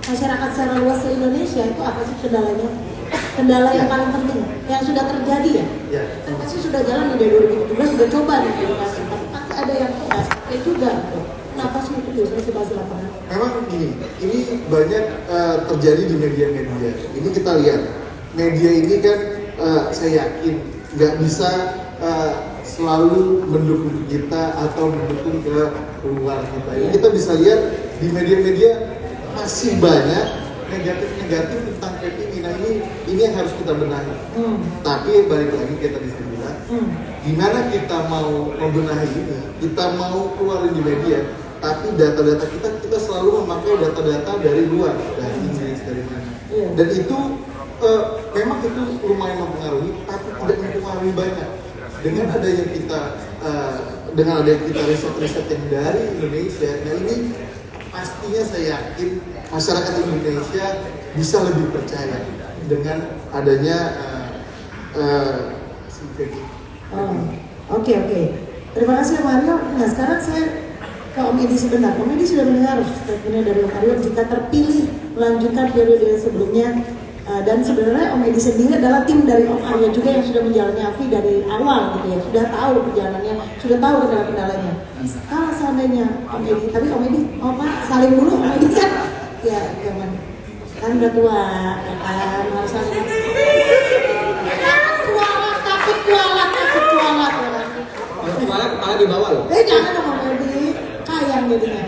masyarakat secara luas se Indonesia itu apa sih kendalanya? Kendala yang paling penting yang sudah terjadi ya? Kan pasti sudah jalan dari 2017 sudah coba nih edukasi, tapi pasti ada yang nggak sampai juga. Kenapa sih itu biasanya sih bahas lapangan? Memang gini, ini banyak terjadi di media-media. Ini kita lihat, media ini kan saya yakin nggak bisa selalu mendukung kita atau mendukung ke luar kita. Ini kita bisa lihat di media-media masih banyak negatif-negatif tentang vape ini. Nah ini yang harus kita benahi. Tapi balik lagi kita bisa bilang, gimana kita mau membenahi ini? Kita mau keluarin di media, tapi data-data kita selalu memakai data-data dari luar, dari Inggris, dari mana. Dan itu memang itu lumayan mempengaruhi, tapi tidak mempengaruhi banyak. Dengan adanya kita riset-riset yang dari Indonesia, nah ini pastinya saya yakin masyarakat Indonesia bisa lebih percaya dengan adanya Oke. Terima kasih Mario. Nah sekarang saya ke Om Edi sebentar. Om Edi sudah mendengar statementnya dari Om Mario jika terpilih melanjutkan periode sebelumnya. Dan sebenarnya Om Edi sendiri adalah tim dari Om Aryo juga yang sudah menjalani AFI dari awal gitu ya, sudah tahu perjalanannya, sudah tahu kendala-kendalanya. Kalau seandainya Om Edi, tapi Om Edi, saling dulu Om Edi kan, ya jangan, kan udah tua, ya kan harus saling. Takut kualat ya kan. Kualat kepala di bawah loh. Jangan dong Om Edi, kayang jadinya.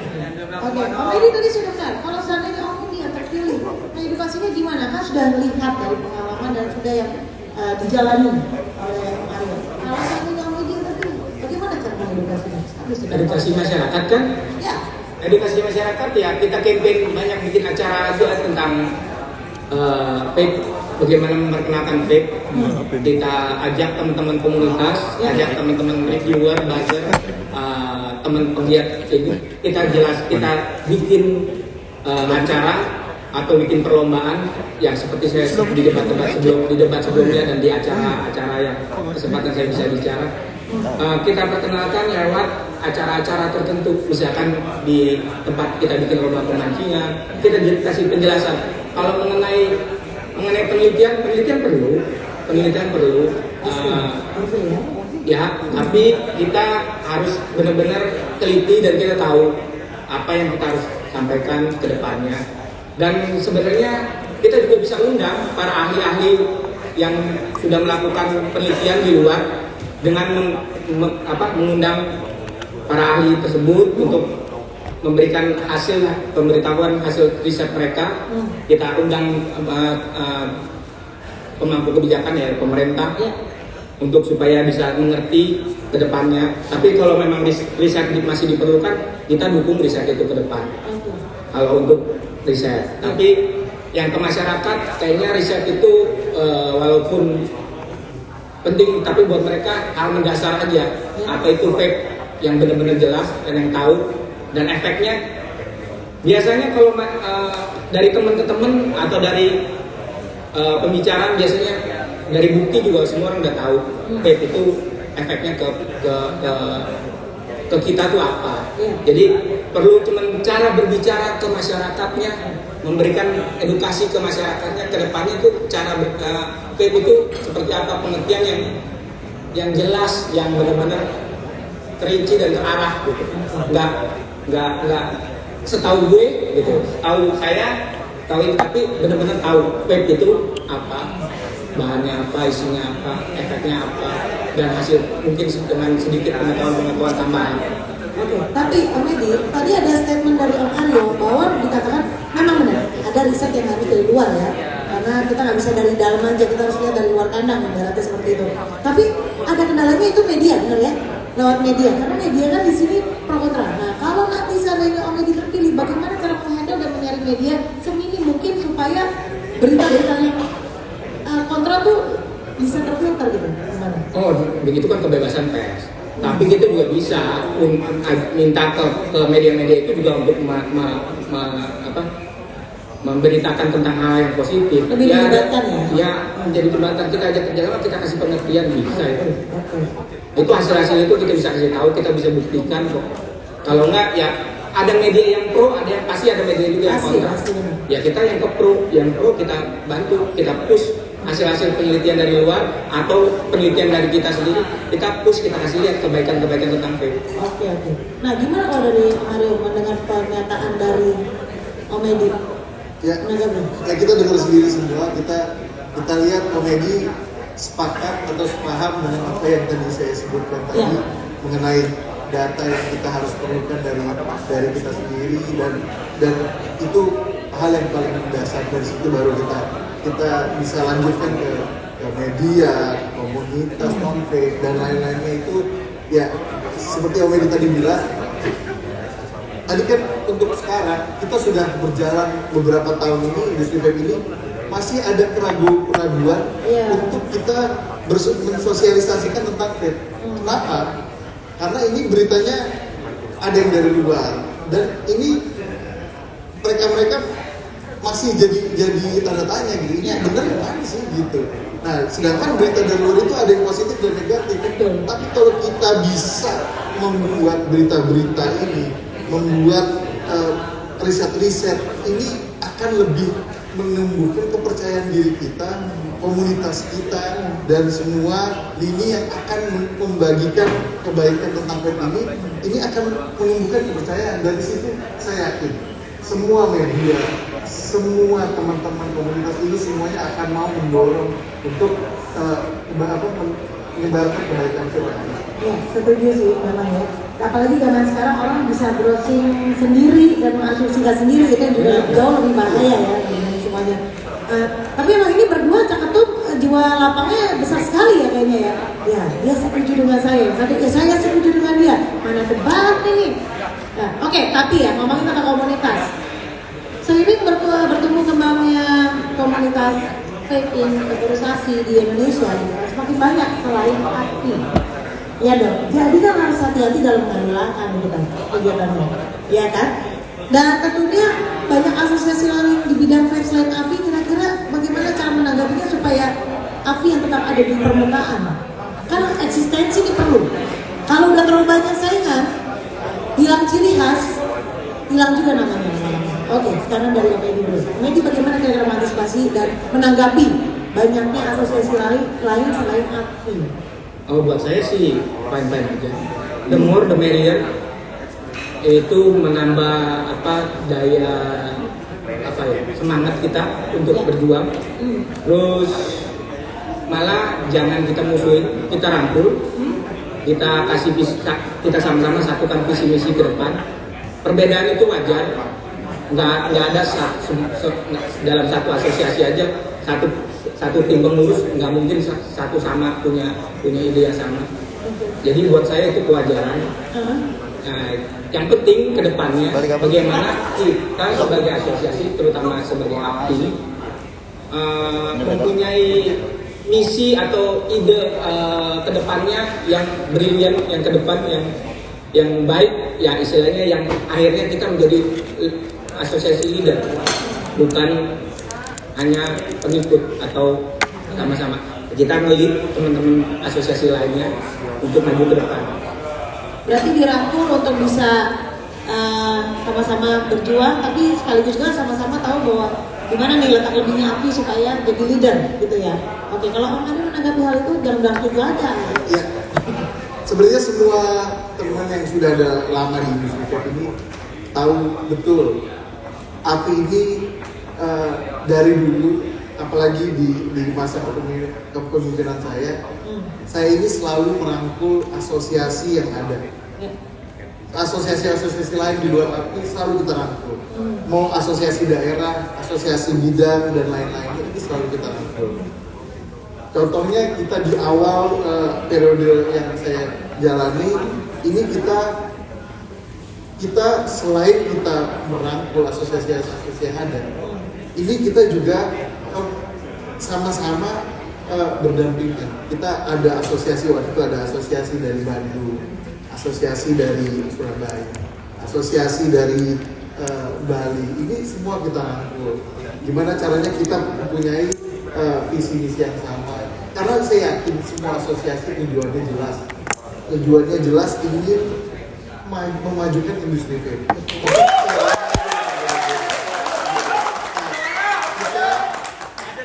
Oke, Om Edi tadi sudah benar. Kalau seandainya Om Edi yang terpilih, nah edukasinya gimana? Kan sudah lihat dari pengalaman dan sudah yang dijalani oleh Om Aryo. Kalau seandainya Om Edi yang terpilih, bagaimana cara mengedukasinya? Edukasi masyarakat kan? Ya. Edukasi masyarakat ya kita campaign banyak bikin acara juga tentang vape, bagaimana memperkenalkan vape. Kita ajak teman-teman komunitas, ajak teman-teman reviewer, buzzer, teman penggiat ini. Kita bikin acara atau bikin perlombaan yang seperti saya di debat sebelumnya dan di acara-acara yang kesempatan saya bisa bicara. Kita perkenalkan lewat acara-acara tertentu, misalkan di tempat kita bikin lomba pemancingan, kita kasih penjelasan. Kalau mengenai penelitian perlu, ya, tapi kita harus benar-benar teliti dan kita tahu apa yang kita harus sampaikan ke depannya. Dan sebenarnya kita juga bisa undang para ahli-ahli yang sudah melakukan penelitian di luar dengan mengundang para ahli tersebut untuk memberikan hasil pemberitahuan hasil riset mereka. Kita undang pemangku kebijakan ya pemerintah untuk supaya bisa mengerti ke depannya. Tapi kalau memang riset masih diperlukan, kita dukung riset itu ke depan. Kalau untuk riset, tapi yang ke masyarakat kayaknya riset itu walaupun penting, tapi buat mereka hal mendasar aja. Apa itu vape yang benar-benar jelas dan yang tahu, dan efeknya biasanya kalau dari teman ke teman atau dari pembicaraan, biasanya dari bukti juga semua orang udah tahu vape itu efeknya ke kita tuh apa. Jadi perlu cuman cara berbicara ke masyarakatnya, memberikan edukasi ke masyarakatnya ke depannya itu cara vape itu seperti apa, pengertian yang jelas, yang benar-benar terinci dan terarah gitu. Nggak setahu gue gitu. Tahu saya, tapi benar-benar tahu vape itu apa, bahannya apa, isinya apa, efeknya apa, dan hasil mungkin dengan sedikit pengetahuan tambahan. Oke, tapi Om Edi, tadi ada statement dari Om Aryo bahwa dikatakan memang benar ada riset yang harus dari luar ya, karena kita nggak bisa dari dalam aja, kita harus lihat dari luar kandang, ibaratnya seperti itu. Tapi ada kendalanya itu media, benar ya? Lewat media, karena media kan di sini pro kontra. Nah, kalau nanti seandainya Om Edi terpilih, bagaimana cara menghandle dan menyaring media seminim mungkin supaya berita-berita yang kontra tuh bisa terfilter gitu? Gimana? Oh, begitu kan kebebasan pers. Tapi kita juga bisa minta ke media-media itu juga untuk memberitakan tentang hal yang positif. Lebih melibatkan ya? Ya, menjadi jembatan, kita ajak kerjasama, kita kasih pengertian bisa itu. Itu hasil-hasil itu kita bisa kasih tahu, kita bisa buktikan kok. Kalau enggak ya ada media yang pro, pasti ada media juga yang kontra. Pasti, benar. Ya kita yang pro kita bantu, kita push hasil-hasil penelitian dari luar atau penelitian dari kita sendiri, kita push, kita kasih lihat kebaikan-kebaikan tentang vape. Oke. Nah, gimana kalau dari Mario mendengar pernyataan dari Om Edi? Ya, ya kita dengar sendiri semua, kita lihat komedi sepakat atau sepaham dengan apa yang tadi saya sebutkan tadi mengenai data yang kita harus perlukan dari kita sendiri dan itu hal yang paling mendasar. Dari situ baru kita bisa lanjutkan ke media, komunitas, non-vape dan lain-lainnya. Itu ya seperti Om Edi tadi bilang, tadi kan untuk sekarang kita sudah berjalan beberapa tahun ini, industri vape ini masih ada keraguan untuk kita mensosialisasikan tentang vape. Kenapa? Karena ini beritanya ada yang dari luar dan ini mereka masih jadi tanda tanya gitu. Ini benar yang mana sih gitu. Nah, sedangkan berita dari luar itu ada yang positif dan negatif. Tapi kalau kita bisa membuat berita-berita ini, membuat riset-riset ini akan lebih menumbuhkan kepercayaan diri kita, komunitas kita, dan semua lini yang akan membagikan kebaikan tentang vape ini akan menumbuhkan kepercayaan. Dari situ saya yakin semua media, semua teman-teman komunitas ini semuanya akan mau mendorong untuk menyebarkan kebaikan vape. Ya, setuju sih memang ya. Apalagi zaman sekarang orang bisa browsing sendiri dan mengasumsikan sendiri, itu yang juga jauh lebih bahaya ya dengan semuanya. Tapi emang ini berdua Caketum jiwa lapangnya besar sekali ya kayaknya ya. Ya, dia setuju dengan saya, saya setuju dengan dia. Mana debat ini? Nah, oke, tapi ya ngomongin tentang komunitas. Seiring bertumbuh kembangnya komunitas vape organisasi di Indonesia, semakin banyak selain aktif. Ya dong, jadi kan harus hati-hati dalam mengelola kegiatannya, ya kan? Dan tentunya banyak asosiasi lain di bidang vape selain AFI. Kira-kira bagaimana cara menanggapinya supaya AFI yang tetap ada di permukaan? Karena eksistensi ini perlu. Kalau udah terlalu banyak saingan, hilang ciri khas, hilang juga namanya. Oke, sekarang dari Om Edi dulu. Om Edi bagaimana kira-kira mengantisipasi dan menanggapi banyaknya asosiasi lain selain AFI? Oh, buat saya sih fine-fine aja. The more the merrier. Itu menambah daya semangat kita untuk berjuang. Terus malah jangan kita musuhin, kita rangkul. Kita kasih kita sama-sama satukan visi misi ke depan. Perbedaan itu wajar. Nggak ada dalam satu asosiasi aja satu tim pengurus nggak mungkin satu sama punya ide yang sama. Jadi buat saya itu kewajaran. Nah, yang penting ke depannya bagaimana kita sebagai asosiasi, terutama sebagai API, mempunyai misi atau ide ke depannya yang brilian, yang ke depan yang baik, ya istilahnya yang akhirnya kita menjadi asosiasi leader, bukan hanya pengikut atau sama-sama. Kita ngelit teman-teman asosiasi lainnya untuk maju ke depan. Berarti dirangkul untuk bisa sama-sama berjuang, tapi sekaligus juga sama-sama tahu bahwa gimana nih letak lebihnya API supaya jadi leader gitu ya. Oke, kalau Om Adi menanggapi hal itu jangan setuju aja. Ya, sebenarnya semua teman yang sudah ada lama di industri vape ini tahu betul API ini dari dulu, apalagi di masa kepemimpinan saya ini selalu merangkul asosiasi yang ada. Asosiasi-asosiasi lain di luar API selalu kita rangkul. Mau asosiasi daerah, asosiasi bidang dan lain-lain itu selalu kita rangkul. Contohnya kita di awal periode yang saya jalani ini kita selain kita merangkul asosiasi-asosiasi yang ada, ini kita juga sama-sama berdampingan. Kita ada asosiasi, waktu itu ada asosiasi dari Bandung, asosiasi dari Surabaya, asosiasi dari Bali. Ini semua kita rangkul. Gimana caranya kita mempunyai visi misi yang sama? Karena saya yakin semua asosiasi tujuannya jelas ingin memajukan industri vape.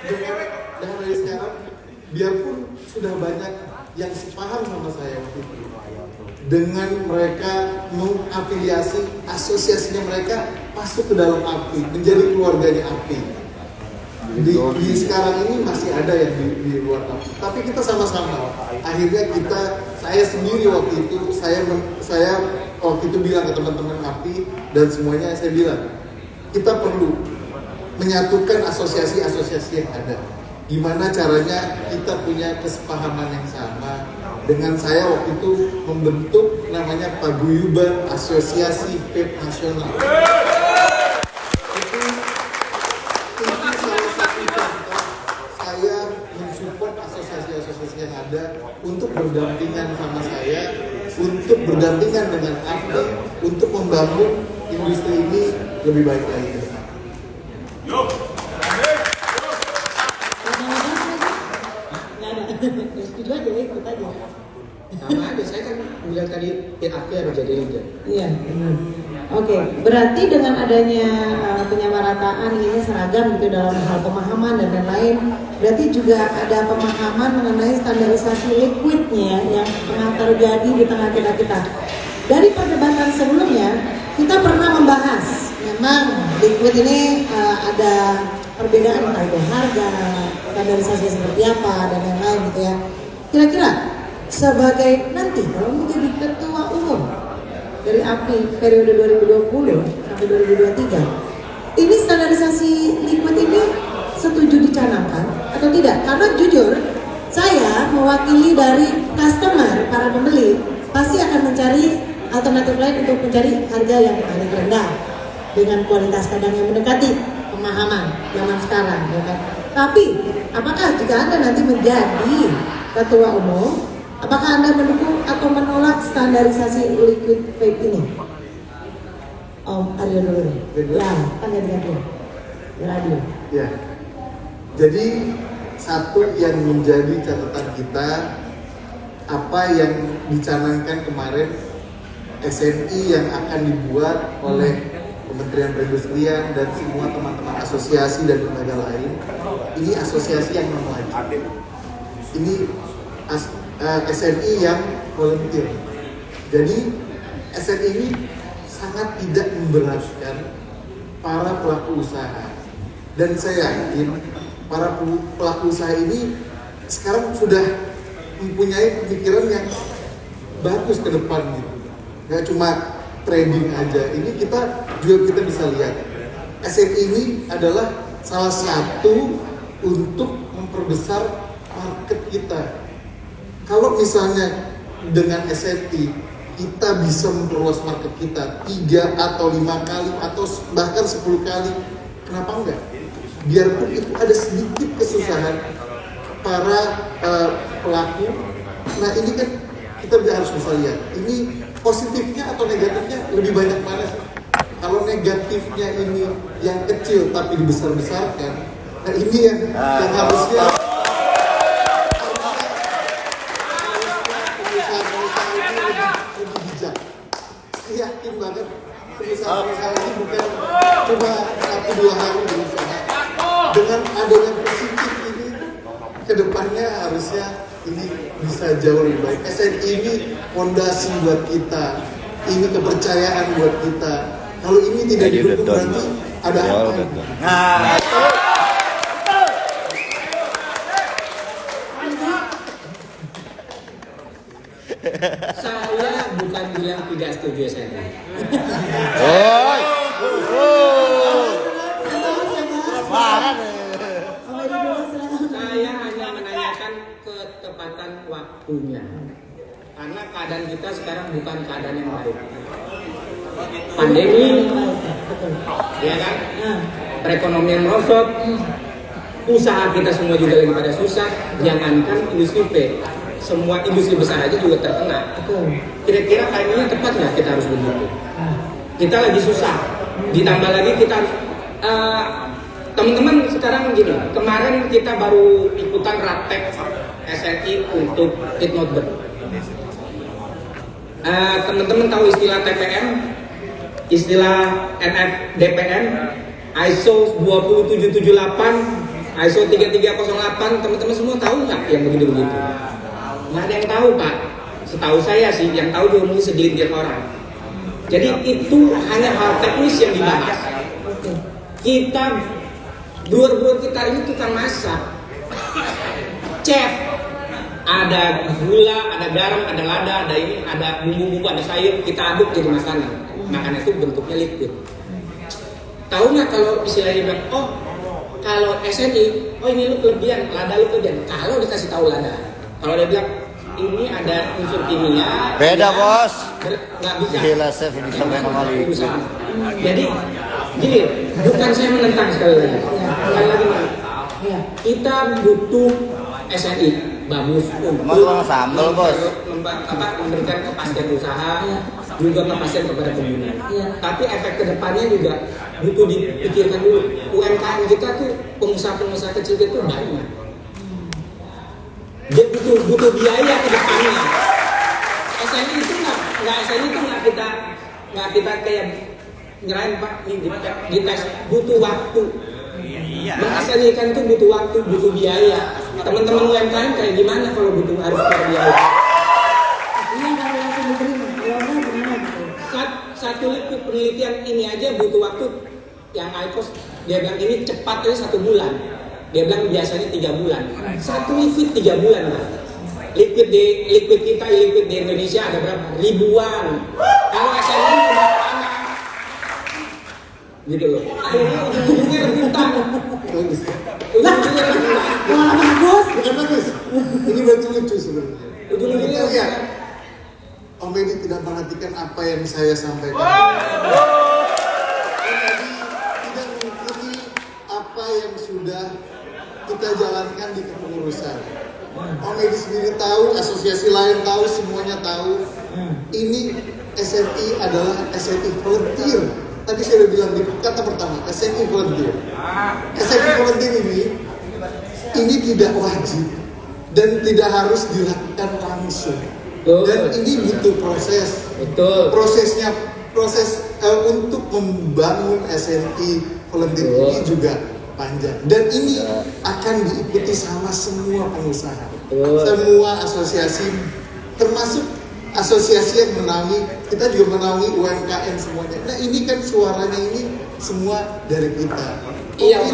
Dengan dari sekarang, biarpun sudah banyak yang sepaham sama saya waktu itu, dengan mereka mengafiliasi asosiasinya mereka masuk ke dalam API, menjadi keluarganya API. Jadi di sekarang ini masih ada yang di luar API, tapi kita sama-sama. Akhirnya saya sendiri waktu itu, saya waktu itu bilang ke teman-teman API dan semuanya saya bilang, kita perlu menyatukan asosiasi-asosiasi yang ada. Gimana caranya kita punya kesepahaman yang sama. Dengan saya waktu itu membentuk namanya Paguyuban Asosiasi Vape Nasional. Itu salah satu contoh saya mensupport asosiasi-asosiasi yang ada untuk berdampingan sama saya, untuk berdampingan dengan API, untuk membangun industri ini lebih baik lagi ke depan. Setuju aja, ikut aja. Sama aja, saya kan bilang tadi API harus jadi leader. Iya, benar. Oke, berarti dengan adanya penyamarataan ini seragam gitu dalam hal pemahaman dan lain-lain, berarti juga ada pemahaman mengenai standarisasi liquidnya yang tengah terjadi di tengah kita. Dari perdebatan sebelumnya, kita pernah membahas memang liquid ini ada perbedaan entah itu harga, standarisasi seperti apa dan lain-lain gitu ya. Kira-kira sebagai nanti kalau menjadi ketua umum dari API periode 2020 sampai 2023, ini standarisasi liquid ini setuju dicanangkan atau tidak? Karena jujur, saya mewakili dari customer, para pembeli pasti akan mencari alternatif lain untuk mencari harga yang paling rendah dengan kualitas kadang yang mendekati pemahaman zaman sekarang, ya kan? Tapi apakah jika Anda nanti menjadi ketua umum, apakah Anda mendukung atau menolak standarisasi liquid vape ini? Om Aryo dulu. Ya, kan ganti-ganti. Radio. Ya. Jadi satu yang menjadi catatan kita, apa yang dicanangkan kemarin SNI yang akan dibuat oleh Kementerian Perindustrian dan semua teman-teman asosiasi dan lembaga lain, ini asosiasi yang non-wajib. Ini SNI yang volunteer. Jadi SNI ini sangat tidak memberatkan para pelaku usaha. Dan saya yakin para pelaku usaha ini sekarang sudah mempunyai pemikiran yang bagus ke depan gitu. Nggak cuma trading aja. Ini kita bisa lihat. SNI ini adalah salah satu untuk memperbesar market kita. Kalau misalnya dengan SNI kita bisa memperluas market kita 3 atau 5 kali atau bahkan 10 kali, kenapa enggak? Biarpun itu ada sedikit kesusahan para pelaku. Nah ini kan kita harus bisa lihat, ini positifnya atau negatifnya lebih banyak mana sih? Kalau negatifnya ini yang kecil tapi dibesar-besarkan, nah ini yang harusnya pengusaha-pengusaha ini lebih bijak. Saya yakin banget pengusaha-pengusaha ini bukan cuma 1-2 hari berusaha. Dengan adanya positif ini, kedepannya harusnya ini bisa jauh lebih baik. SNI ini fondasi buat kita, ini kepercayaan buat kita. Kalau ini tidak didukung berarti ada apa? Saya bukan bilang tidak setuju SNI. Saya hanya menanyakan ketepatan waktunya. Karena keadaan kita sekarang bukan keadaan yang baik. Pandemi, ya kan? Perekonomian merosot, usaha kita semua juga lagi pada susah. Jangankan industri vape, semua industri besar aja juga terkena. Kira-kira timingnya tepat nggak kita harus begitu? Kita lagi susah, ditambah lagi kita harus teman-teman sekarang gini. Kemarin kita baru ikutan raptek SNI untuk Heat Not Burn. Teman-teman tahu istilah TPM, istilah NFDPM, ISO 20778, ISO 3308, teman-teman semua tahu nggak yang begitu-begitu? Nggak ada yang tahu, Pak. Setahu saya sih, yang tahu dia mungkin segelintir orang. Jadi itu hanya hal teknis yang dibahas. Kita, brewer kita ini tukang masak, chef, ada gula, ada garam, ada lada, ada ini, ada bumbu-bumbu, ada sayur, kita aduk jadi makanan. Makanan itu bentuknya liquid. Tahu nggak kalau istilahnya bilang, oh kalau SNI, oh ini lu kelebihan, lada lu kelebihan. Kalau dikasih tahu lada, kalau dia bilang ini ada unsur kimia, beda bos. Nggak bisa. Gila chef ini sampai kembali. Jadi gini, bukan saya menentang sekali lagi. Sekali lagi Iya. kita butuh SNI bagus Emang tukang sambal bos. memberikan kepastian usaha, juga kepastian kepada pengguna. Iya. Tapi efek kedepannya juga butuh dipikirkan dulu. UMKM kita tuh pengusaha-pengusaha kecil itu banyak. Dia butuh biaya ke depannya. SNI itu nggak kita kayak nyerahin Pak, di tes butuh waktu. Mengasanikan itu butuh waktu, butuh biaya. Teman-teman UMKM kayak gimana kalau harus bayar biaya? Ini nggak langsung diterima. Kalau nggak gimana gitu? Satu penelitian ini aja butuh waktu. Yang ICOS dia bilang ini cepatnya 1 bulan. Dia bilang biasanya 3 bulan. Satu liquid 3 bulan, Pak. Liquid di Indonesia ada berapa? Ribuan. Kalau SNI udah panas. Gitu loh. Akhirnya ujung-ujungnya rebutan. Bagus. Ujung-ujungnya rebutan. Malah bagus. Bukan bagus. Ini berarti lucu sebenarnya. Ujung-ujungnya Kita lihat, rebutan. Om Edi tidak perhatikan apa yang saya sampaikan. Om Edi tidak mengikuti apa yang sudah kita jalankan di kepengurusan. Om Edi sendiri tahu, asosiasi lain tahu, semuanya tahu. Ini SNI adalah SNI volunteer. Tadi saya udah bilang di kata pertama, SNI volunteer. SNI volunteer ini tidak wajib dan tidak harus dilakukan langsung. Dan ini butuh proses. Betul. Proses untuk membangun SNI volunteer ini juga panjang. Dan ini akan diikuti sama semua pengusaha, semua asosiasi, termasuk asosiasi yang menaungi, kita juga menaungi UMKM semuanya. Nah ini kan suaranya ini semua dari kita. Iya,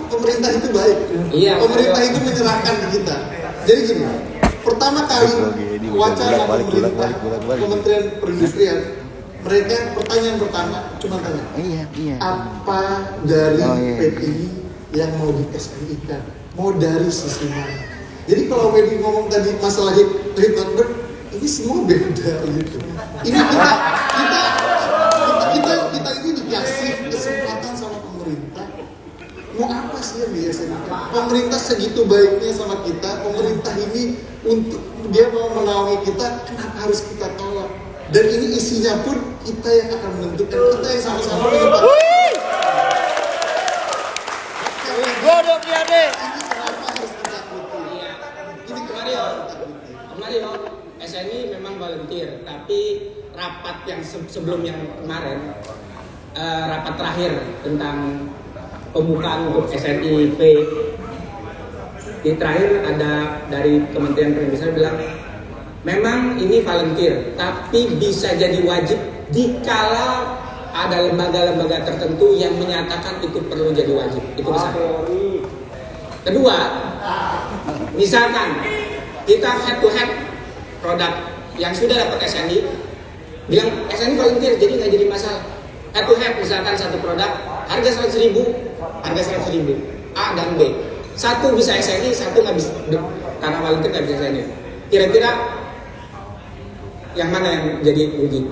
Pemerintah itu baik. Iya, Pemerintah itu menyerahkan di kita. Jadi gini, pertama kali wacana pemerintah, Kementerian Perindustrian, mereka pertanyaan pertama cuma tanya, Iya. apa dari PPI yang mau di SNI-kan, mau dari sisi mana? Jadi kalau Wedi ngomong tadi masalah hit ini semua beda gitu. Ini kita ini dikasih kesempatan sama pemerintah. Mau apa sih yang di SNI? Pemerintah segitu baiknya sama kita. Pemerintah ini untuk dia mau menaungi kita, kenapa harus kita tolak? Dan ini isinya pun kita yang akan menentukan, kita yang sama-sama menentukan. Godok dia deh. Ini kenapa harus kita ikuti? Ini Mario, SNI memang volunteer, tapi rapat yang sebelum yang kemarin, rapat terakhir tentang pembukaan untuk SNI di terakhir ada dari Kementerian Perindustrian bilang memang ini volunteer, tapi bisa jadi wajib dikala ada lembaga-lembaga tertentu yang menyatakan itu perlu jadi wajib. Itu satu. Kedua, misalkan kita head to head produk yang sudah dapat SNI, bilang SNI volunteer jadi nggak jadi masalah. Head to head misalkan satu produk harga 100.000, harga 100.000 A dan B. Satu bisa SNI, satu nggak bisa karena volunteer nggak bisa SNI. Kira-kira yang mana yang jadi rugi?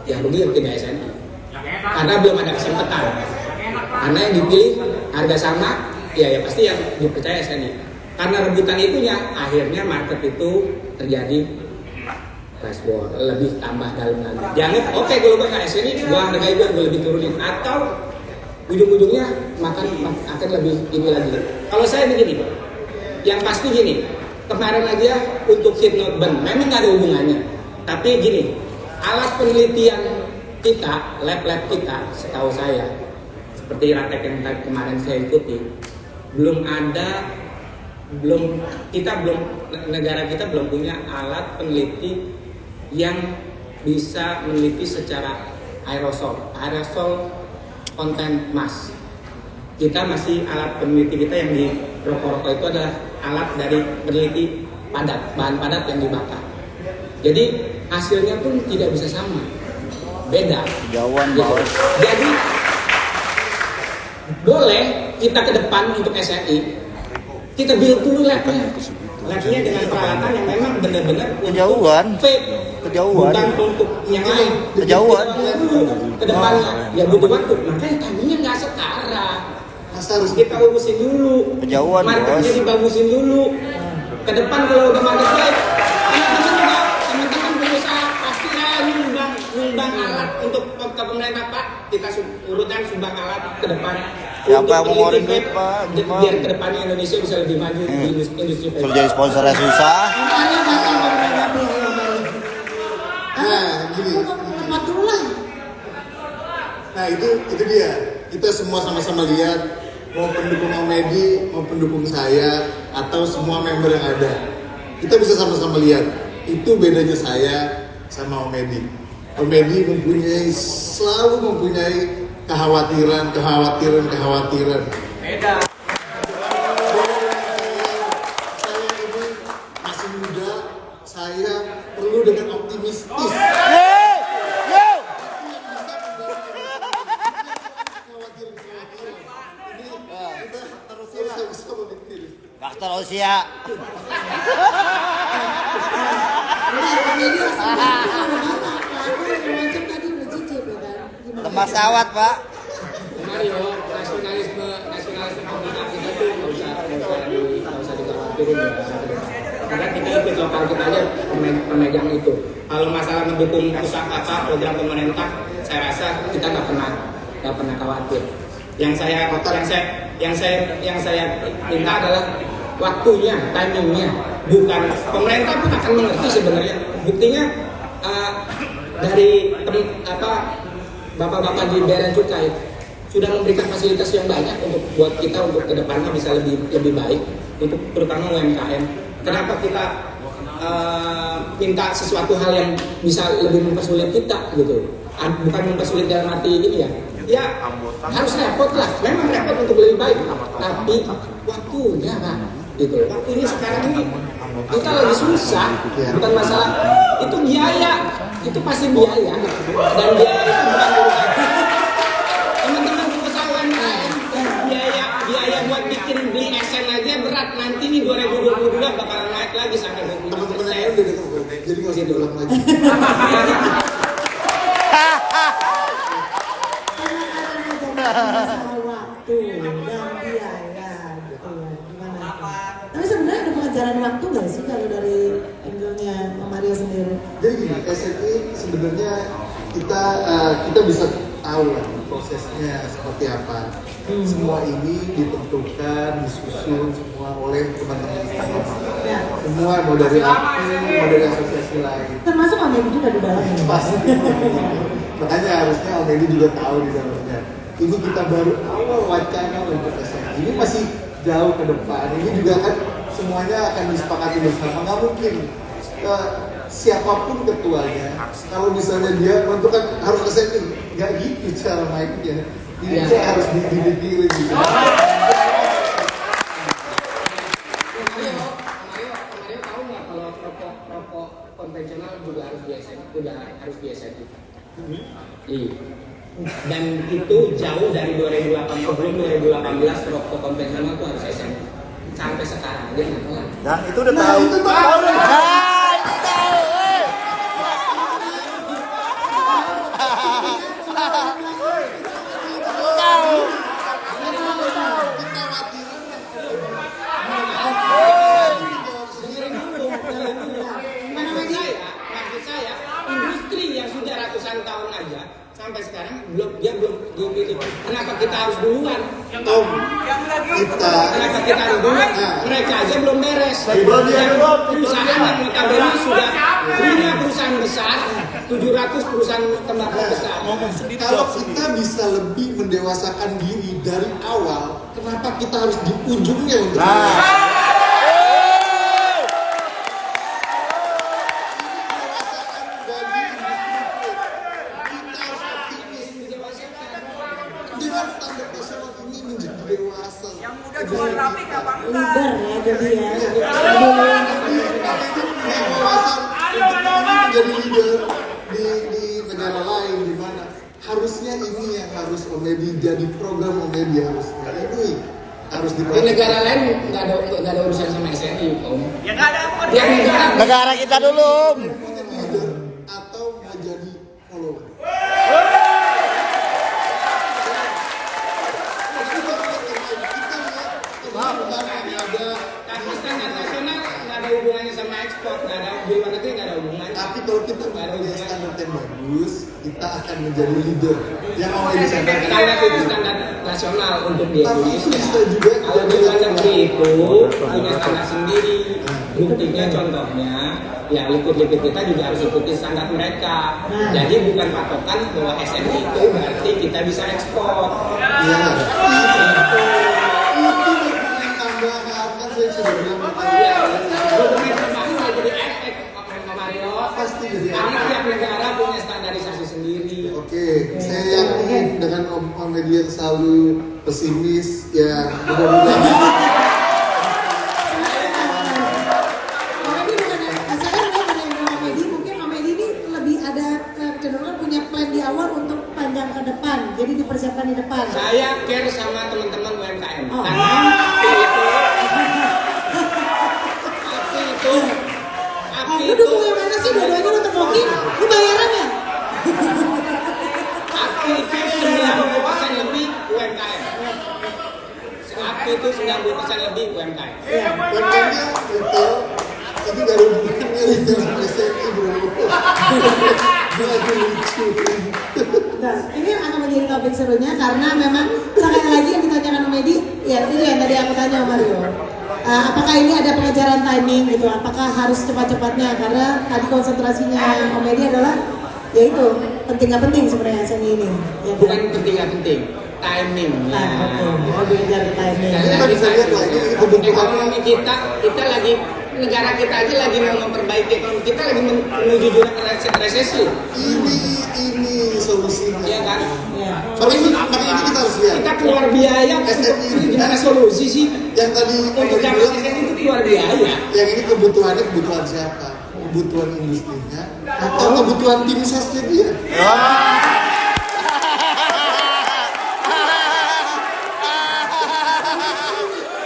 Yang rugi yang tidak SNI. Karena belum ada kesempatan. Karena yang dipilih harga sama, ya pasti yang dipercaya SNI. Karena rebutan itunya, akhirnya market itu terjadi price war, lebih tambah dalam lagi. Jangan, oke kalau gue nggak SNI, gue hargai gue lebih turunin. Atau ujung-ujungnya akan lebih ini lagi. Kalau saya begini, yang pasti gini, kemarin aja untuk hit not burn, memang nggak ada hubungannya. Tapi gini, alat penelitian kita, lab-lab kita, setahu saya, seperti ratek yang kemarin saya ikuti, negara kita belum punya alat peneliti yang bisa meneliti secara aerosol konten mass. Kita masih alat peneliti kita yang di rokok-rokok itu adalah alat dari peneliti padat, bahan padat yang dibakar. Jadi hasilnya pun tidak bisa sama, beda. Jauhan Gitu. bos. Jadi boleh kita ke depan untuk SRI, kita build dulu labnya dengan peralatan yang memang benar-benar Kejauhan. vape, Kejauhan. bukan untuk yang lain. Kejauhan. Ke depannya ya butuh waktu, makanya tadinya nggak setara. Masa harus Kita urusin dulu, Kejauhan, marketnya bos. dibagusin dulu. Ke depan kalau udah market baik, teman-teman pengusaha pasti nyumbang alat untuk ke pemerintah, Pak. Kita urutan sumbang alat ke depan. Siapa Untuk yang mau ngeluarin peneliti duit, Pak? vape, biar ke depannya Indonesia bisa lebih maju di industri vape. Kalau jadi sponsornya susah. Makanya bakal menanggapi ayo mari. Nah, gini. Abdullah. Nah itu dia. Kita semua sama-sama lihat, mau pendukung Omedi, mau pendukung saya, atau semua member yang ada. Kita bisa sama-sama lihat. Itu bedanya saya sama Omedi. Omedi selalu mempunyai kekhawatiran. Beda. Saya ini masih muda, saya perlu dengan optimistis. Faktor usia. Lemas sawat pak. Mario, nasionalisme pemerintah kita tuh nggak usah dikhawatirin ya. Karena kita ikut lokal kita aja pemegang itu. Kalau masalah mendukung usaha program pemerintah, saya rasa kita nggak pernah khawatir. Yang saya minta adalah waktunya, timingnya. Bukan pemerintah pun akan mengerti sebenarnya. Buktinya dari bapak-bapak di Bea dan Cukai sudah memberikan fasilitas yang banyak untuk buat kita untuk kedepannya bisa lebih baik untuk terutama UMKM. Kenapa kita minta sesuatu hal yang bisa lebih mempersulit kita gitu? Bukan mempersulit dalam arti ini ya. Ya harus repot lah. Memang repot untuk lebih baik. Tapi waktunya Pak, gitu. Waktunya sekarang ini kita lagi susah. Bukan masalah itu biaya. Itu pasti biaya. Dan biaya itu bukan urusan teman-teman pengusaha UMKM, biaya buat bikin beli SN aja berat. Nanti nih 2022 bakalan naik lagi sampai 25%. Teman-teman yang udah ketemu, jadi nggak usah diulang lagi. Masalah waktu dan biaya gitu ya. Gimana? Tapi sebenarnya ada pengejaran waktu nggak sih kalau dari angle-nya Om Mario sendiri? Jadi gini, SNI sebenarnya kita bisa tahu lah prosesnya seperti apa. Semua ini ditentukan, disusun semua oleh teman-teman istimewa. Ya. Semua mau dari aku, mau dari asosiasi lain. Termasuk Om Edi juga di dalamnya. Pasti. Makanya harusnya Om Edi juga tahu di dalamnya. Ini kita baru awal wacana untuk SNI. Ini masih jauh ke depan. Ini juga kan semuanya akan disepakati bersama. Nggak mungkin siapapun ketuanya, kalau misalnya dia menentukan harus SNI, nggak gitu cara mainnya. Ini harus dipikirin gitu. Mario tahu nggak kalau rokok konvensional juga harus di SNI? Iya. Dan itu jauh dari 2018, sebelum 2018 rokok konvensional itu harus SNI. Sampai sekarang aja nggak kelar. Nah itu udah tahu. Itu tahu. Maksud saya, industri yang sudah ratusan tahun aja sampai sekarang belum dipilih. Kenapa kita harus dulu duluan. Tom, kita Kenapa kita duluan? Mereka aja belum beres. Perusahaan yang notabene sudah punya perusahaan besar, 700 perusahaan tembakau besar. kalau kita bisa lebih mendewasakan diri dari awal, kenapa kita harus di ujungnya untuk dengan standar nasional ini menjadi dewasa. Yang muda jual rapi gampang Lebar ya jadi ya. Menjadi leader di negara lain di mana harusnya ini yang harus Omedi jadi program Omedi harusnya ini harus Di diperhatikan. negara lain nggak ada urusan sama SNI, Om. Ya nggak ada apa Yang negara Negara kita dulu. Menjadi leader atau mau jadi follower. tapi standar nasional nggak ada hubungannya sama ekspor, nggak ada di luar negeri nggak ada hubungannya. Tapi kalau kita punya standar yang bagus, kita akan menjadi leader yang mau di sana. Standar itu standar nasional untuk di Tapi itu Indonesia. bisa juga Kalau di luar negeri itu punya standar sendiri. Buktinya contohnya, ya liquid kita juga harus ikuti standar mereka. Jadi bukan patokan bahwa SNI itu berarti kita bisa ekspor. Iya. Itu dokumen tambahan kan saya sudah bilang Ya, dokumen tambahan nggak jadi efek, Pak Mario. pasti jadi. Karena tiap negara punya standarisasi sendiri. Oke, saya yakin dengan Om Media selalu pesimis ya mudah-mudahan. Komedi bukan saya bukan yang komedi, mungkin komedi ini lebih ada kecenderungan punya plan di awal untuk panjang ke depan, jadi dipersiapkan di depan. Saya care sama teman-teman UMKM. Oh. Karena api Lu dukung yang mana sih? Dua-duanya lu tepokin, lu bayarannya. api itu 90% lebih UMKM. Api itu 90% lebih UMKM. Pokoknya retail itu gak ada hubungannya retail sama SNI bro. Lagi lucu. Nah, ini akan menjadi topik serunya karena memang sekali lagi yang ditanyakan Omedi, ya itu yang tadi aku tanya sama Mario. Apakah ini ada pengejaran timing gitu? Apakah harus cepat-cepatnya? Karena tadi konsentrasinya Omedi adalah yaitu penting nggak penting sebenarnya seni ini. Ya, Bukan penting nggak penting, timing. Nah, lebih ngejar ke timing. Kita bisa lihat lah, ini kebutuhan. Ekonomi kita lagi, negara kita aja lagi mau memperbaiki ekonomi kita, lagi menuju jurang resesi. Ini solusinya. Iya kan? Ya. Makanya ini kita harus lihat. Kita keluar biaya SNI ini gimana solusi sih? Yang tadi Untuk Omedi dapat bilang, SNI itu keluar biaya. yang ini kebutuhannya kebutuhan siapa? Kebutuhan industrinya atau kebutuhan tim sesnya dia?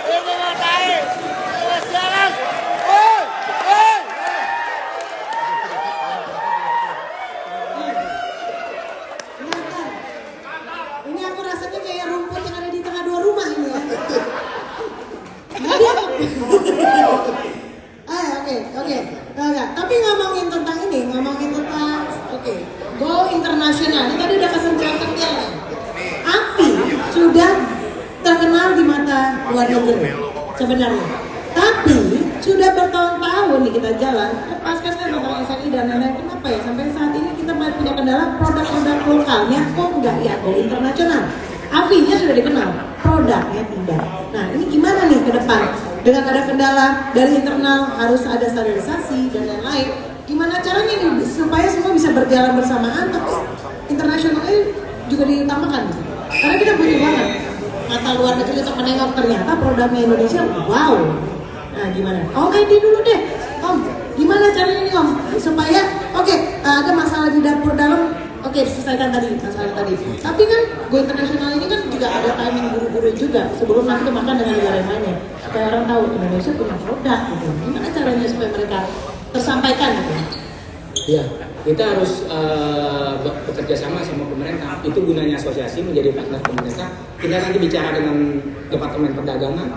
Ini mau naik. Terus jalan. Woi, woi. Bentar. Ini aku rasanya kayak rumput yang ada di tengah dua rumah ini ya. Jadi oke. Enggak. Tapi ngomongin tentang ini, oke. Go internasional. Ini tadi udah kesentil-sentil. Api sudah terkenal di mata luar negeri sebenarnya. Tapi sudah bertahun-tahun nih kita jalan, lepaskan kan tentang SNI dan lain-lain. Kenapa ya sampai saat ini kita masih punya kendala produk-produk lokalnya kok nggak ya dari internasional? Apinya sudah dikenal, produknya tidak. Nah ini gimana nih ke depan? Dengan ada kendala dari internal harus ada standarisasi dan lain-lain. Gimana caranya nih supaya semua bisa berjalan bersamaan tapi internasionalnya juga diutamakan? Karena kita butuh banget mata luar negeri untuk menengok ternyata produknya Indonesia wow. Nah gimana? Oke dulu deh Om, gimana caranya nih Om supaya ada masalah di dapur dalam, oke selesaikan tadi masalah tadi. Tapi kan go internasional ini kan juga ada timing buru-buru juga sebelum nanti makan dengan negara yang lainnya supaya orang tahu Indonesia punya produk gitu. Gimana caranya supaya mereka tersampaikan gitu? Ya, kita harus bekerja sama pemerintah. Itu gunanya asosiasi menjadi partner pemerintah. Kita nanti bicara dengan Departemen Perdagangan.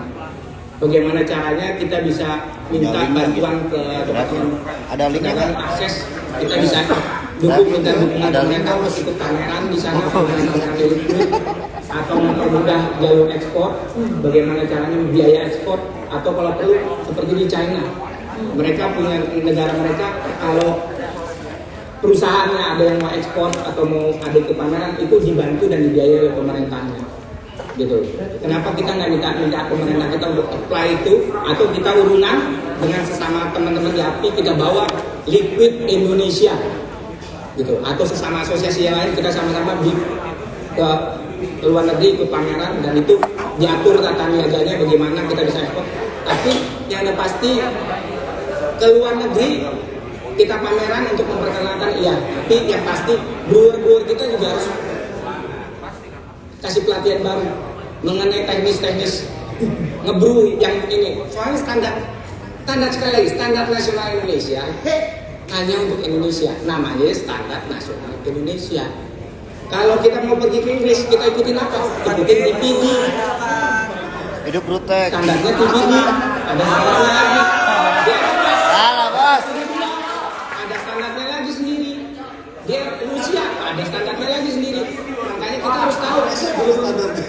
Bagaimana caranya kita bisa minta bantuan ke Departemen Ada linknya Perdagangan nggak? akses. Kita bisa minta dukungan pemerintah untuk ikut pameran di sana, pameran liquid. atau mempermudah jalur ekspor, bagaimana caranya biaya ekspor, atau kalau perlu seperti di China, mereka punya negara mereka kalau perusahaannya ada yang mau ekspor atau mau adu ke pameran itu dibantu dan dibiayai oleh pemerintahnya, gitu. Kenapa kita nggak minta pemerintah kita untuk apply itu, atau kita urunan dengan sesama teman-teman di API kita bawa Liquid Indonesia, gitu, atau sesama asosiasi yang lain kita sama-sama ke luar negeri ikut pameran dan itu diatur tata niaganya bagaimana kita bisa ekspor. Tapi yang ada pasti ke luar negeri kita pameran untuk memperkenalkan, iya, tapi yang pasti brewer kita juga harus kasih pelatihan baru mengenai teknis ngebrew yang ini. Soalnya standar sekali lagi, standar nasional Indonesia hanya untuk Indonesia, namanya standar nasional Indonesia. Kalau kita mau pergi ke Inggris, kita ikutin apa? Ikutin TPD. Hidup Brutek. Standarnya TPD, ada standarnya lagi. Salah bos. Ada standarnya lagi sendiri. Dia Rusia, ada standarnya lagi sendiri. Makanya kita harus tahu. Standarnya.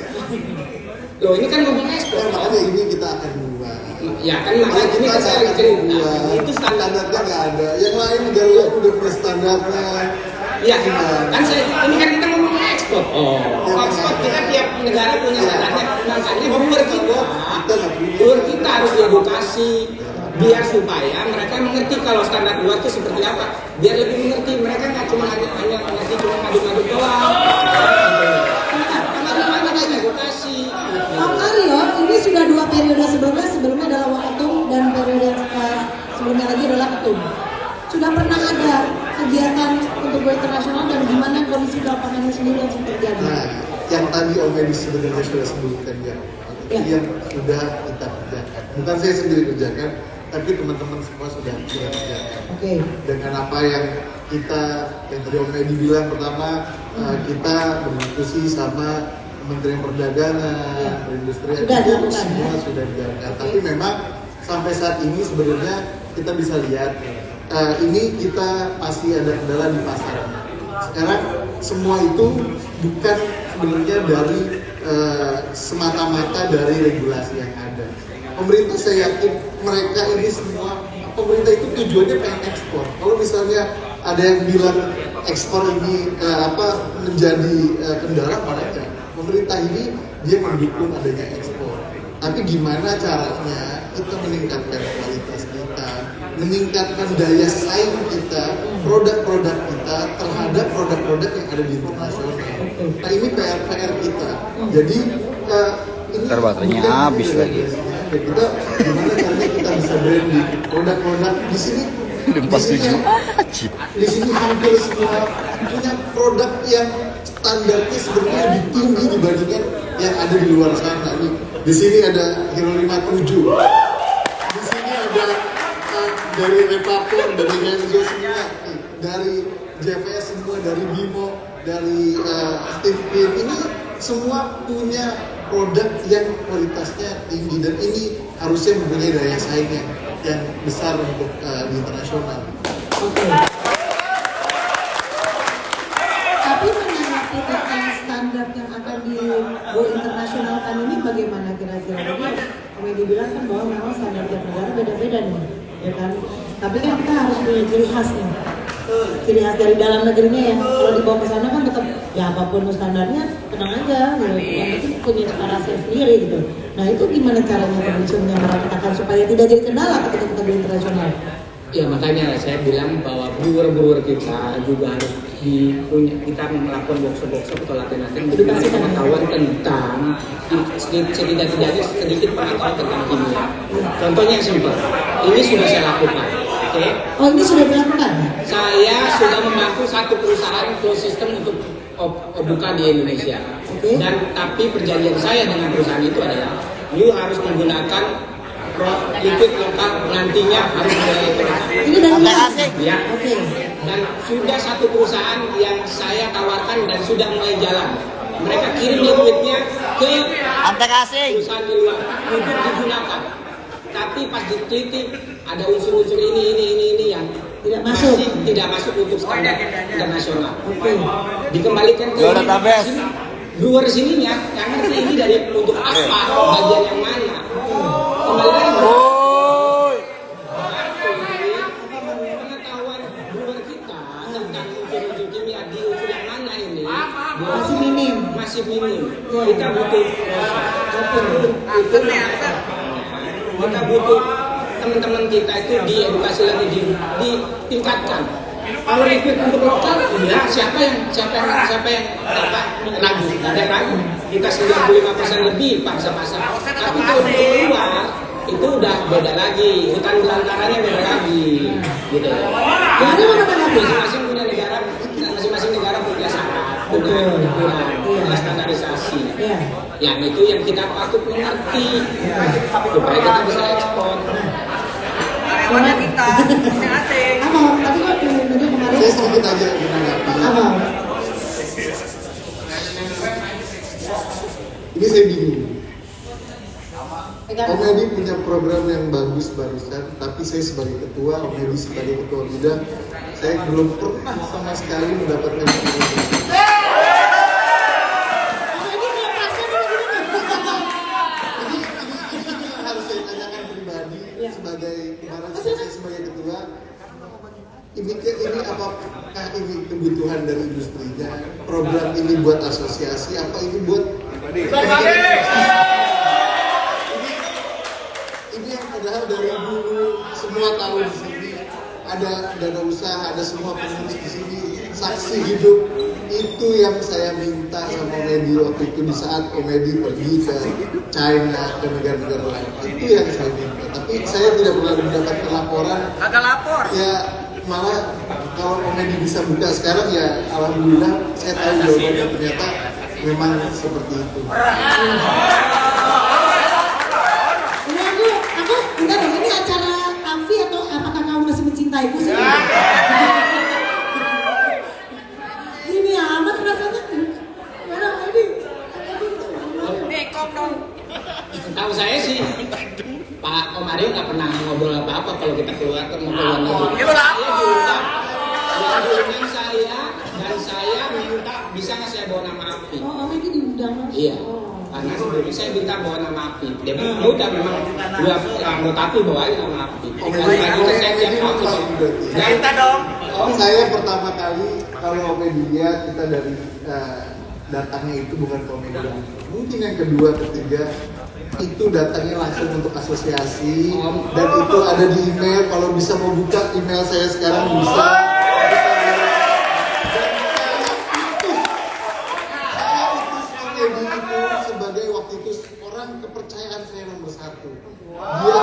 Loh, ini kan ngomong ekspor. Makanya ini kita akan buat. Ya kan makanya ini kan saya lagi cerita. Itu Standarnya nggak ada. Yang lain negara lain udah punya standarnya. Iya, kan saya ini kan kita ngomong ekspor. Ekspor kita tiap negara punya standarnya. Makanya brewer kita harus diedukasi biar supaya mereka mengerti kalau standar luar itu seperti apa. Biar lebih mengerti, mereka nggak cuma hanya mengerti cuma ngaduk-ngaduk doang. Edukasi. Pak Aryo, ini sudah 2 periode sebelumnya adalah waketum dan periode sebelumnya lagi adalah ketum. Sudah pernah ada kegiatan untuk go internasional dan gimana kondisi di lapangannya sendiri yang terjadi? Nah, yang tadi Om Edi sebenarnya sudah sebutkan ya, itu yang sudah kita kerjakan. Bukan saya sendiri kerjakan, tapi teman-teman semua sudah kerjakan. Oke. Dengan apa yang yang tadi Om Edi bilang, pertama kita berdiskusi sama Kementerian Perdagangan, Perindustrian, itu semua sudah dijalankan. Tapi memang sampai saat ini sebenarnya kita bisa lihat ini kita pasti ada kendala di pasaran. Sekarang semua itu bukan sebenarnya dari semata-mata dari regulasi yang ada. Pemerintah saya yakin mereka ini semua, pemerintah itu tujuannya pengen ekspor. Kalau misalnya ada yang bilang ekspor ini menjadi kendala, mereka pemerintah ini dia mendukung adanya ekspor. Tapi gimana caranya kita meningkatkan kualitas kita, meningkatkan daya saing kita, produk-produk kita terhadap produk-produk yang ada di internasional. Nah ini PR kita. Jadi ini baterainya habis lagi. Kita gimana caranya kita bisa branding produk-produk di sini. Di sini hampir semua punya produk yang standarnya sebenarnya lebih tinggi dibandingkan yang ada di luar sana. Nih, di sini ada Hero 57. Di sini ada dari Repapor, dari Renzo semua, dari JPS semua, dari Bimo, dari Steve Pin. Ini semua punya produk yang kualitasnya tinggi dan ini harusnya mempunyai daya saing yang besar untuk di internasional. Oke. Tapi menanggapi tentang standar yang akan di go internasionalkan ini bagaimana kira-kira? Jadi Om Edi bilang kan bahwa memang standar tiap negara beda-beda nih, ya kan? Tapi kan kita harus punya ciri khas nih. Ciri khas dari dalam negerinya ya. Kalau dibawa ke sana kan tetap ya apapun standarnya tenang aja, gitu. Yang penting punya cara sendiri gitu. Nah itu gimana caranya komisionnya meratakan supaya tidak jadi kendala ketika kita go internasional? Ya makanya saya bilang bahwa brewer kita juga harus kita melakukan workshop atau latihan-latihan edukasi pengetahuan tentang setidaknya sedikit pengetahuan tentang kimia. Contohnya yang simpel, ini sudah saya lakukan. Oke? Oh ini sudah dilakukan? Saya sudah membantu satu perusahaan closed system untuk buka di Indonesia. Okay. Dan tapi perjanjian saya dengan perusahaan itu adalah, you harus menggunakan liquid lokal, nantinya harus mulai ini dari mana? Ya. Oke. Dan sudah satu perusahaan yang saya tawarkan dan sudah mulai jalan. Mereka kirim liquidnya ke perusahaan di luar untuk digunakan. Tapi pas diteliti ada unsur-unsur ini yang Masih tidak masuk untuk standar internasional. Oke. Dikembalikan ke Brewer sininya yang ngerti ini dari untuk apa, bagian yang mana. Kembali lagi pengetahuan brewer kita tentang unsur-unsur kimia di unsur yang mana ini Masih minim. masih minim. Kita butuh kita butuh teman-teman kita itu diedukasi lagi, ditingkatkan. Kalau rekrut untuk lokal, ya siapa yang ragu? Nggak ada yang ragu. Kita 95% lebih bangsa pasar. Tapi kalau untuk keluar itu udah beda lagi. Hutan belantaranya beda lagi, gitu. Masing-masing punya negara, masing-masing negara punya syarat, punya aturan, punya standarisasi. Yang itu yang kita patut mengerti supaya kita bisa ekspor. Karyawannya kita masing-masing. Apa? Tapi kok di media kemarin? Saya sedikit aja menanggapi. Apa? Ini saya bingung. Pegang. Om Edi punya program yang bagus barusan, tapi saya sebagai ketua, Om Edi sebagai ketua bidang, saya belum pernah sama sekali mendapatkan informasi. Ini harus saya tanyakan pribadi sebagai kemarin saya sebagai ketua. Ini apakah ini kebutuhan dari industrinya? Program ini buat asosiasi? Apa ini buat ini yang padahal dari dulu semua tahu di sini ada dana usaha, ada semua pengurus di sini, saksi hidup. Itu yang saya minta sama Omedi waktu itu di saat Omedi pergi ke China, ke negara-negara lain. Itu yang saya minta. Tapi saya tidak pernah mendapatkan laporan. Agak lapor. Ya malah kalau Omedi bisa buka sekarang ya alhamdulillah saya tahu jawabannya ternyata memang seperti itu. Aku enggak dong, ini acara Amfi atau apakah kamu masih mencintaiku sih? Ini amat rasanya. Mana ini? Nih, kom dong. Tahu saya sih, Pak Komario nggak pernah ngobrol apa-apa kalau kita keluar ke luar negeri. Itu lah. Saya diundang, yang diundang saya dan saya minta bisa nggak saya bawa nama Api? Oh, ini diundang mas? Iya. Karena sebelumnya saya minta bawa nama Api. Dia bilang, ya udah memang udah mau tapi bawain nama Api. Lagi ke saya tiap tahun. Dan Kita dong. Saya pertama kali kalau Omedi lihat kita dari datangnya itu bukan komedi. Mungkin yang kedua, ketiga itu datangnya langsung untuk asosiasi dan itu ada di email. Kalau bisa mau buka email saya sekarang bisa. Saya utus Omedi itu sebagai waktu itu orang kepercayaan saya nomor 1. Dia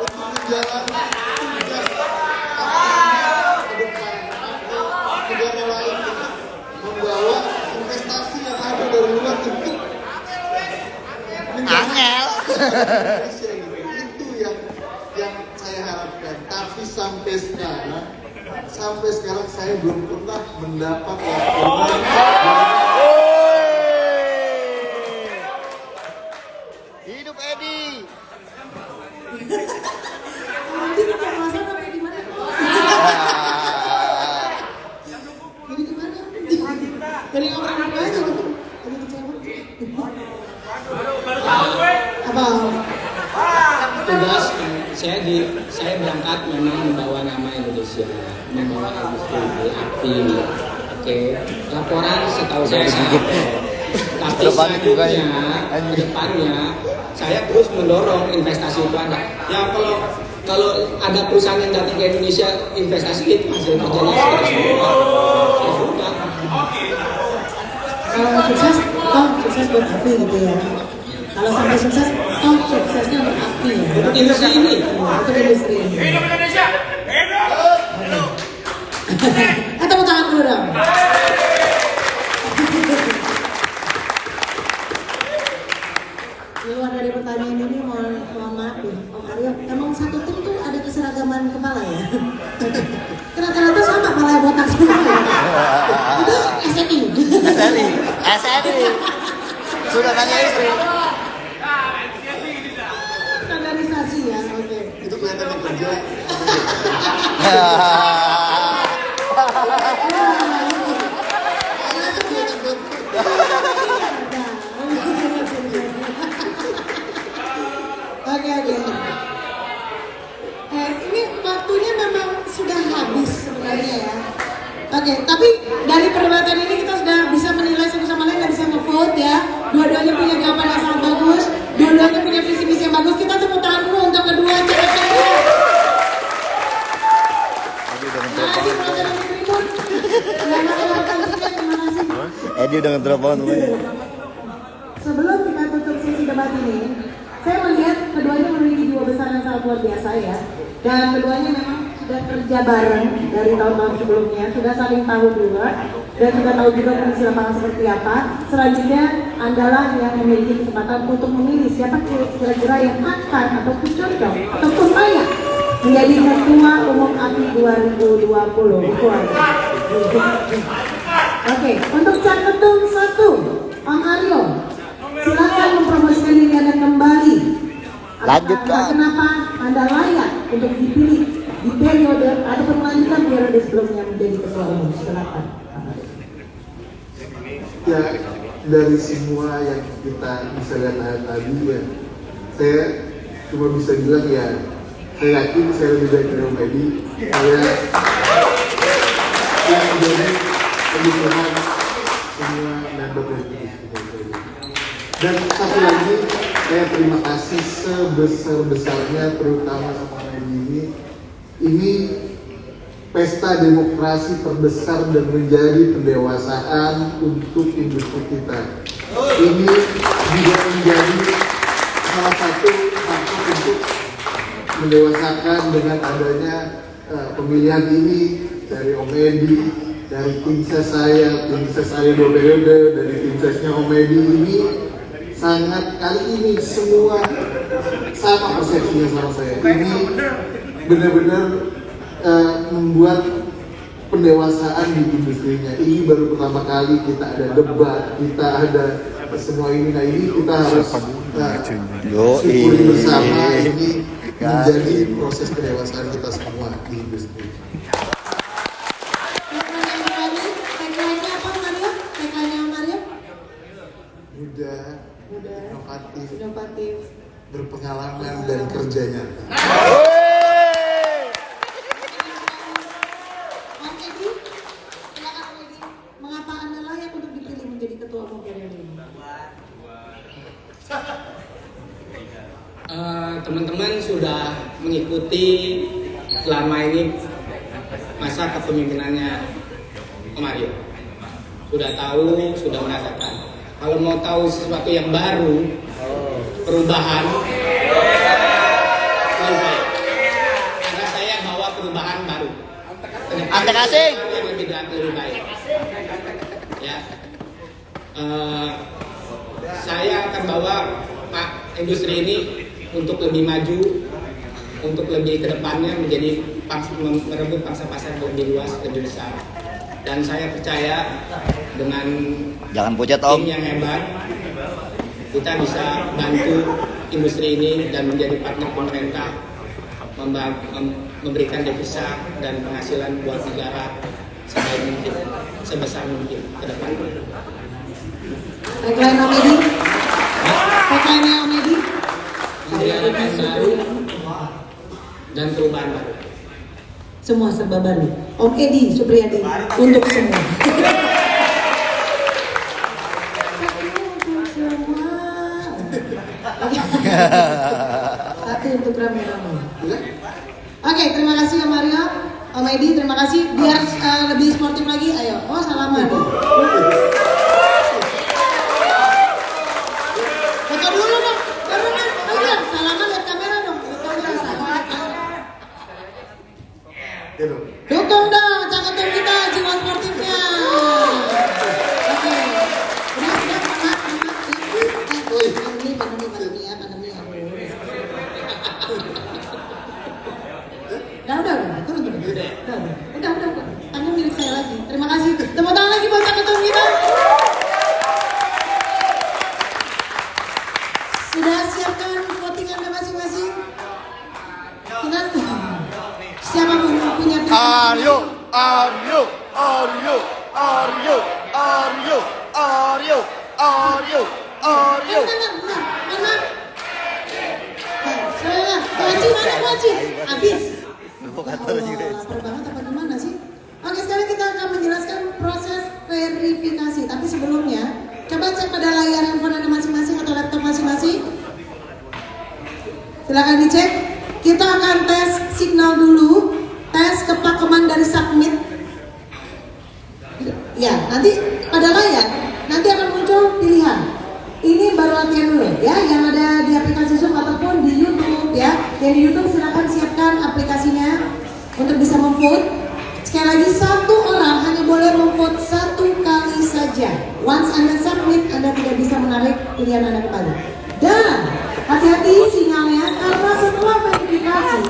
untuk menjalankan tugas ke depan negara lain untuk membawa investasi yang ada dari luar untuk Angel. Indonesia gitu. Itu yang saya harapkan. Tapi sampai sekarang saya belum pernah mendapat laporan. Hidup Edi. Nanti di pengawasan apa gimana? Jadi gimana? Dari orang apa aja gitu? Jadi kecewa. Apa? tugas saya berangkat memang membawa nama Indonesia, membawa industri Api. Oke, laporan setahu saya sama. Tapi depannya saya terus mendorong investasi itu ada. Ya kalau ada perusahaan yang datang ke Indonesia investasi itu hasil kerjanya sudah semua. Ya sudah. Kalau sukses, sukses buat Api gitu ya. Kalau sampai sukses, suksesnya untuk Api ya. Untuk industri ini. Untuk industri ini. Hidup Indonesia. Hidup. Tepuk tangan dulu dong. Keluar dari pertanyaan ini mohon maaf ya, Om Aryo. Emang satu tim tuh ada keseragaman kepala ya? Rata-rata sama malah yang botak semua ya? Itu SNI. SNI. Sudah tanya istri. Standarisasi ya, oke. Itu kelihatan yang kerja. Maksudnya Dua-duanya punya jawaban yang sangat bagus. Dua-duanya punya visi-visi yang bagus. Kita tepuk tangan dulu untuk kedua cewek-cewek. Edi udah ngedrop banget temennya. Sebelum kita tutup sesi debat ini, saya melihat keduanya memiliki jiwa besar yang sangat luar biasa ya. Dan keduanya memang sudah kerja bareng dari tahun-tahun sebelumnya, sudah saling tahu juga, dan sudah tahu juga kondisi lapangan seperti apa. Selanjutnya adalah yang memiliki kesempatan untuk memilih siapa kira-kira yang akan ataupun cocok ataupun layak menjadi Ketua Umum API 2020. Oke, untuk caketum 1, Om Aryo, silakan mempromosikan diri Anda kembali. Lanjutkan. Kenapa Anda layak untuk dipilih di periode ataupun melanjutkan periode sebelumnya menjadi Ketua Umum? Silakan. Ya, dari semua yang kita bisa lihat tadi ya, saya cuma bisa bilang ya, saya yakin saya lebih baik dari Om Edi. Saya yang menjadi kebutuhan semua member dari kita. Dan satu lagi, saya terima kasih sebesar-besarnya terutama sama Om Edi ini pesta demokrasi terbesar dan menjadi pendewasaan untuk industri kita. Ini juga menjadi salah satu faktor untuk mendewasakan dengan adanya pemilihan ini dari Om Edi, dari tim ses saya 2 periode, dari tim sesnya Om Edi ini sangat kali ini semua sama persepsinya sama saya. Ini benar-benar membuat pendewasaan di industrinya. Ini baru pertama kali kita ada debat, kita ada semua ini. Nah ini kita harus syukuri bersama. Ini menjadi proses pendewasaan kita semua di industri. Tagline-nya apa Mario? Tagline-nya Mario? Muda, Inovatif, berpengalaman dan kerja nyata. Om Edi, silakan Om Edi. Mengapa Anda layak untuk dipilih menjadi Ketua Umum periode ini? Teman-teman sudah mengikuti selama ini masa kepemimpinannya Om Aryo. Sudah tahu, sudah merasakan. Kalau mau tahu sesuatu yang baru, perubahan, karena saya bawa perubahan baru. Anda kasih. Yang lebih baik. Ya. Saya akan bawa industri ini untuk lebih maju, untuk lebih ke depannya menjadi merebut pangsa pasar lebih luas, lebih besar. Dan saya percaya dengan Jangan pucat Om. tim yang hebat, kita bisa bantu industri ini dan menjadi partner pemerintah, memberikan devisa dan penghasilan buat negara sebaik mungkin, sebesar mungkin ke depan. Tagline Om Edi. Tagline Om Edi. Harapan baru dan perubahan baru. Semua serba baru. Om Edi Supriyadi untuk semua. Satu untuk rame-rame. Oke, terima kasih Om Mario, Om Edi, terima kasih. Biar lebih sportif lagi, ayo. Oh, salaman. Foto dulu dong. Barusan, salaman lihat kamera dong. Lihat kamera, salaman. Ya dong. Dukung dong, caketum kita jiwa sportifnya. Oke. Udah, pandemi ya. Udah, turun. Udah. Tanggung milik saya lagi. Terima kasih. Tepuk tangan lagi buat caketum kita. Sudah siapkan voting Anda masing-masing? Kita siapa punya pilihan? Aryo. Mana? Wajib. Habis. Lapar banget apa gimana sih? Oke, sekarang kita akan menjelaskan proses verifikasi. Tapi sebelumnya, coba cek pada layar handphone Anda Silakan dicek. Kita akan tes signal dulu, tes kepakeman dari submit. Ya, nanti pada layar nanti akan muncul pilihan. Ini baru latihan dulu ya, yang ada di aplikasi Zoom ataupun di YouTube ya. Yang di YouTube silakan siapkan aplikasinya untuk bisa memvote. Sekali lagi, satu orang hanya boleh memvote satu kali saja. Once Anda submit, Anda tidak bisa menarik pilihan Anda kembali. Dan hati-hati sinyalnya, karena setelah verifikasi